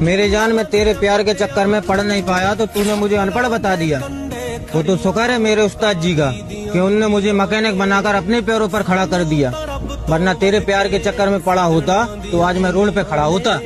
मेरे जान, मैं तेरे प्यार के चक्कर में पढ़ नहीं पाया तो तूने मुझे अनपढ़ बता दिया। वो तो शुक्र है मेरे उस्ताद जी का कि उनने मुझे मैकेनिक बनाकर अपने पैरों पर खड़ा कर दिया, वरना तेरे प्यार के चक्कर में पड़ा होता तो आज मैं रोड पे खड़ा होता।